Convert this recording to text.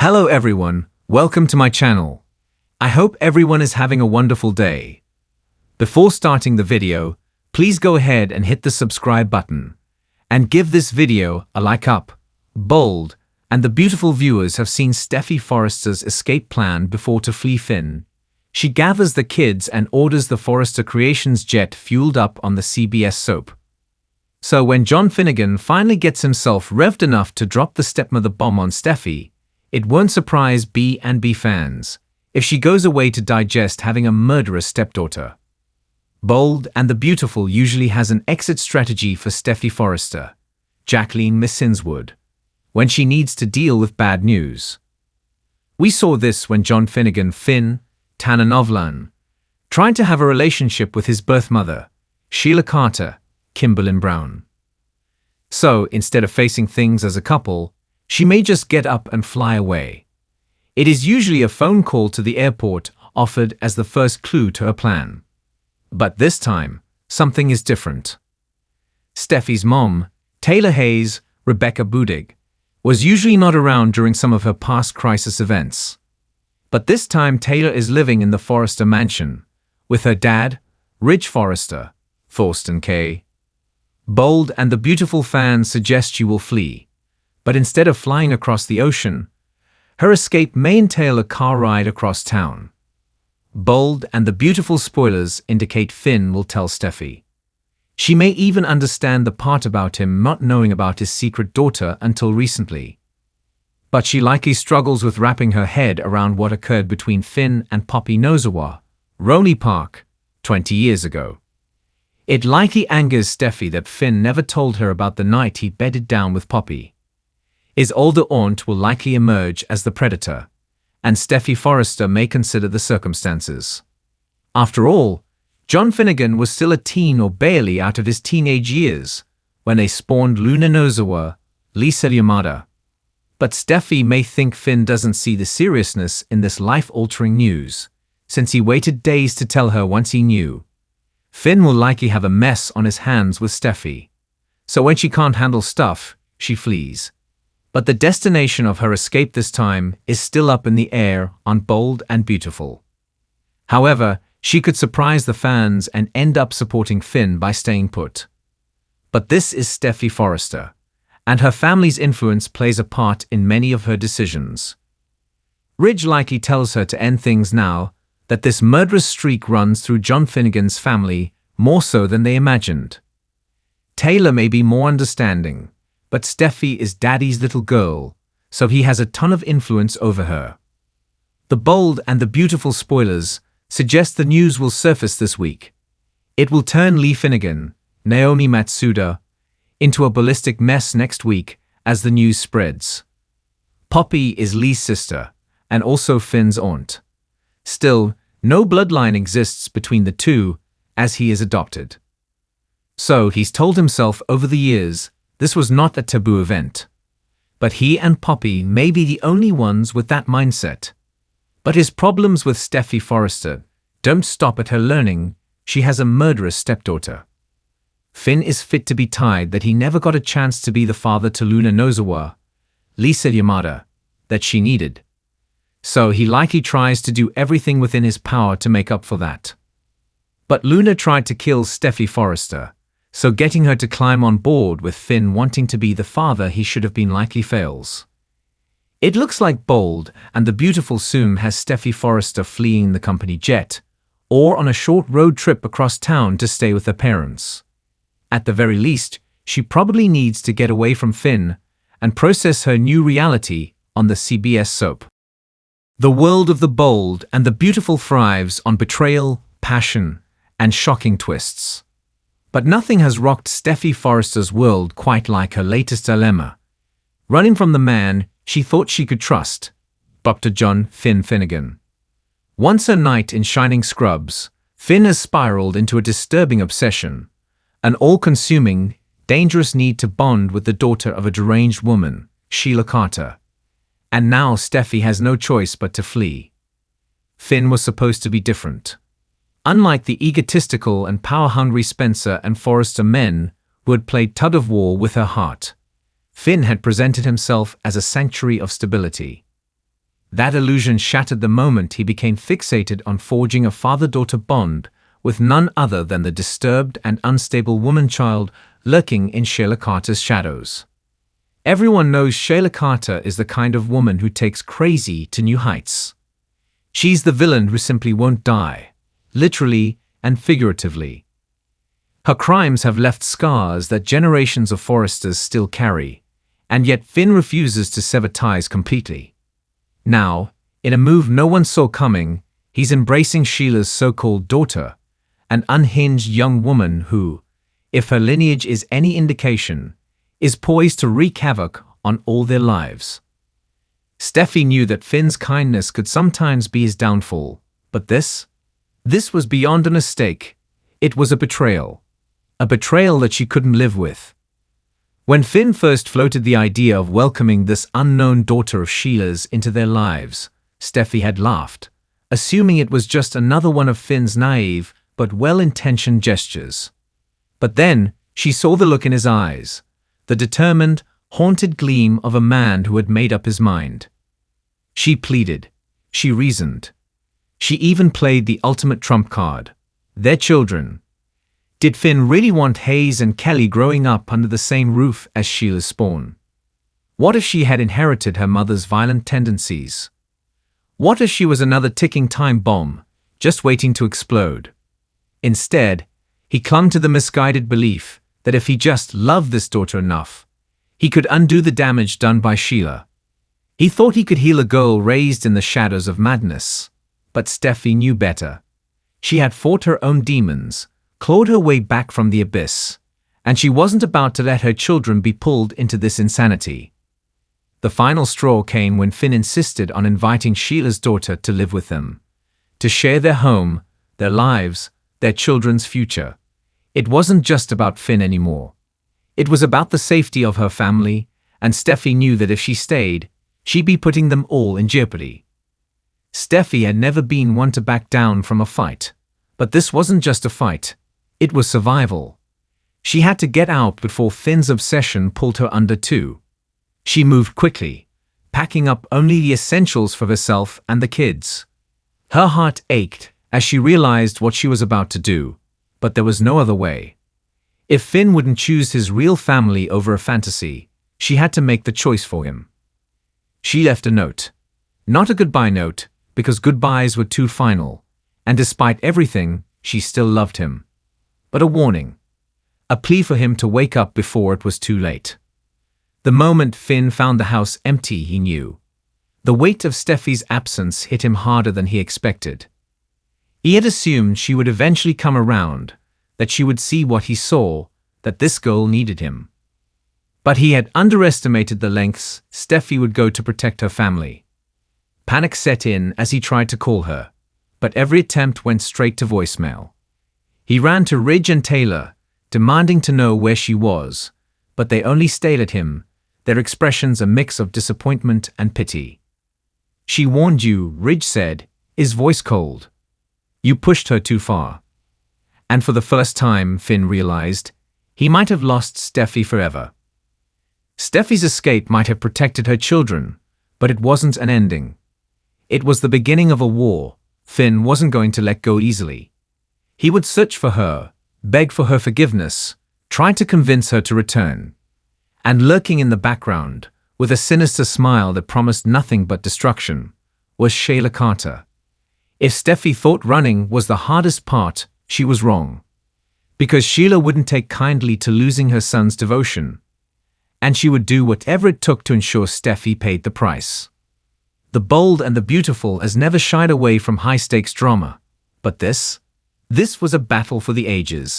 Hello everyone, welcome to my channel. I hope everyone is having a wonderful day. Before starting the video, please go ahead and hit the subscribe button and give this video a like up. Bold and the beautiful viewers have seen Steffy Forrester's escape plan before to flee Finn. She gathers the kids and orders the Forrester Creations jet fueled up on the CBS soap. So when John Finnegan finally gets himself revved enough to drop the stepmother bomb on Steffy, it won't surprise B&B fans if she goes away to digest having a murderous stepdaughter. Bold and the Beautiful usually has an exit strategy for Steffy Forrester, Jacqueline Missinswood, when she needs to deal with bad news. We saw this when John Finnegan Finn Tananovlan tried to have a relationship with his birth mother, Sheila Carter, Kimberly Brown. So, instead of facing things as a couple, she may just get up and fly away. It is usually a phone call to the airport offered as the first clue to her plan. But this time, something is different. Steffy's mom, Taylor Hayes, Rebecca Budig, was usually not around during some of her past crisis events. But this time Taylor is living in the Forrester mansion, with her dad, Ridge Forrester, Thorsten K. Bold and the Beautiful fans suggest she will flee. But instead of flying across the ocean, her escape may entail a car ride across town. Bold and the Beautiful spoilers indicate Finn will tell Steffy. She may even understand the part about him not knowing about his secret daughter until recently. But she likely struggles with wrapping her head around what occurred between Finn and Poppy Nozawa, Rowley Park, 20 years ago. It likely angers Steffy that Finn never told her about the night he bedded down with Poppy. His older aunt will likely emerge as the predator, and Steffy Forrester may consider the circumstances. After all, John Finnegan was still a teen or barely out of his teenage years when they spawned Luna Nozawa, Lisa Yamada. But Steffy may think Finn doesn't see the seriousness in this life-altering news, since he waited days to tell her once he knew. Finn will likely have a mess on his hands with Steffy, so when she can't handle stuff, she flees. But the destination of her escape this time is still up in the air on Bold and Beautiful. However, she could surprise the fans and end up supporting Finn by staying put. But this is Steffy Forrester, and her family's influence plays a part in many of her decisions. Ridge likely tells her to end things now, that this murderous streak runs through John Finnegan's family more so than they imagined. Taylor may be more understanding, but Steffy is Daddy's little girl, so he has a ton of influence over her. The Bold and the Beautiful spoilers suggest the news will surface this week. It will turn Lee Finnegan, Naomi Matsuda, into a ballistic mess next week as the news spreads. Poppy is Lee's sister, and also Finn's aunt. Still, no bloodline exists between the two, as he is adopted. So he's told himself over the years this was not a taboo event. But he and Poppy may be the only ones with that mindset. But his problems with Steffy Forrester don't stop at her learning she has a murderous stepdaughter. Finn is fit to be tied that he never got a chance to be the father to Luna Nozawa, Lisa Yamada, that she needed. So he likely tries to do everything within his power to make up for that. But Luna tried to kill Steffy Forrester, so getting her to climb on board with Finn wanting to be the father he should have been likely fails. It looks like Bold and the Beautiful soon has Steffy Forrester fleeing the company jet, or on a short road trip across town to stay with her parents. At the very least, she probably needs to get away from Finn and process her new reality on the CBS soap. The world of the Bold and the Beautiful thrives on betrayal, passion, and shocking twists. But nothing has rocked Steffy Forrester's world quite like her latest dilemma. Running from the man she thought she could trust, Dr. John Finn Finnegan. Once a knight in shining scrubs, Finn has spiraled into a disturbing obsession, an all-consuming, dangerous need to bond with the daughter of a deranged woman, Sheila Carter. And now Steffy has no choice but to flee. Finn was supposed to be different. Unlike the egotistical and power-hungry Spencer and Forrester men who had played tug-of-war with her heart, Finn had presented himself as a sanctuary of stability. That illusion shattered the moment he became fixated on forging a father-daughter bond with none other than the disturbed and unstable woman-child lurking in Sheila Carter's shadows. Everyone knows Sheila Carter is the kind of woman who takes crazy to new heights. She's the villain who simply won't die, literally and figuratively. Her crimes have left scars that generations of Forresters still carry, and yet Finn refuses to sever ties completely. Now, in a move no one saw coming, he's embracing Sheila's so-called daughter, an unhinged young woman who, if her lineage is any indication, is poised to wreak havoc on all their lives. Steffy knew that Finn's kindness could sometimes be his downfall, but this was beyond a mistake. It was a betrayal that she couldn't live with. When Finn first floated the idea of welcoming this unknown daughter of Sheila's into their lives, Steffy had laughed, assuming it was just another one of Finn's naive but well-intentioned gestures. But then she saw the look in his eyes, the determined, haunted gleam of a man who had made up his mind. She pleaded, she reasoned. She even played the ultimate trump card: their children. Did Finn really want Hayes and Kelly growing up under the same roof as Sheila's spawn? What if she had inherited her mother's violent tendencies? What if she was another ticking time bomb, just waiting to explode? Instead, he clung to the misguided belief that if he just loved this daughter enough, he could undo the damage done by Sheila. He thought he could heal a girl raised in the shadows of madness. But Steffy knew better. She had fought her own demons, clawed her way back from the abyss, and she wasn't about to let her children be pulled into this insanity. The final straw came when Finn insisted on inviting Sheila's daughter to live with them, to share their home, their lives, their children's future. It wasn't just about Finn anymore. It was about the safety of her family, and Steffy knew that if she stayed, she'd be putting them all in jeopardy. Steffy had never been one to back down from a fight, but this wasn't just a fight. It was survival. She had to get out before Finn's obsession pulled her under too. She moved quickly, packing up only the essentials for herself and the kids. Her heart ached as she realized what she was about to do, but there was no other way. If Finn wouldn't choose his real family over a fantasy, she had to make the choice for him. She left a note. Not a goodbye note, because goodbyes were too final, and despite everything, she still loved him. But a warning. A plea for him to wake up before it was too late. The moment Finn found the house empty, he knew. The weight of Steffy's absence hit him harder than he expected. He had assumed she would eventually come around, that she would see what he saw, that this girl needed him. But he had underestimated the lengths Steffy would go to protect her family. Panic set in as he tried to call her, but every attempt went straight to voicemail. He ran to Ridge and Taylor, demanding to know where she was, but they only stared at him, their expressions a mix of disappointment and pity. She warned you, Ridge said, his voice cold. You pushed her too far. And for the first time, Finn realized, he might have lost Steffy forever. Steffy's escape might have protected her children, but it wasn't an ending. It was the beginning of a war. Finn wasn't going to let go easily. He would search for her, beg for her forgiveness, try to convince her to return. And lurking in the background, with a sinister smile that promised nothing but destruction, was Sheila Carter. If Steffy thought running was the hardest part, she was wrong. Because Sheila wouldn't take kindly to losing her son's devotion. And she would do whatever it took to ensure Steffy paid the price. The bold and the beautiful has never shied away from high-stakes drama. But this was a battle for the ages.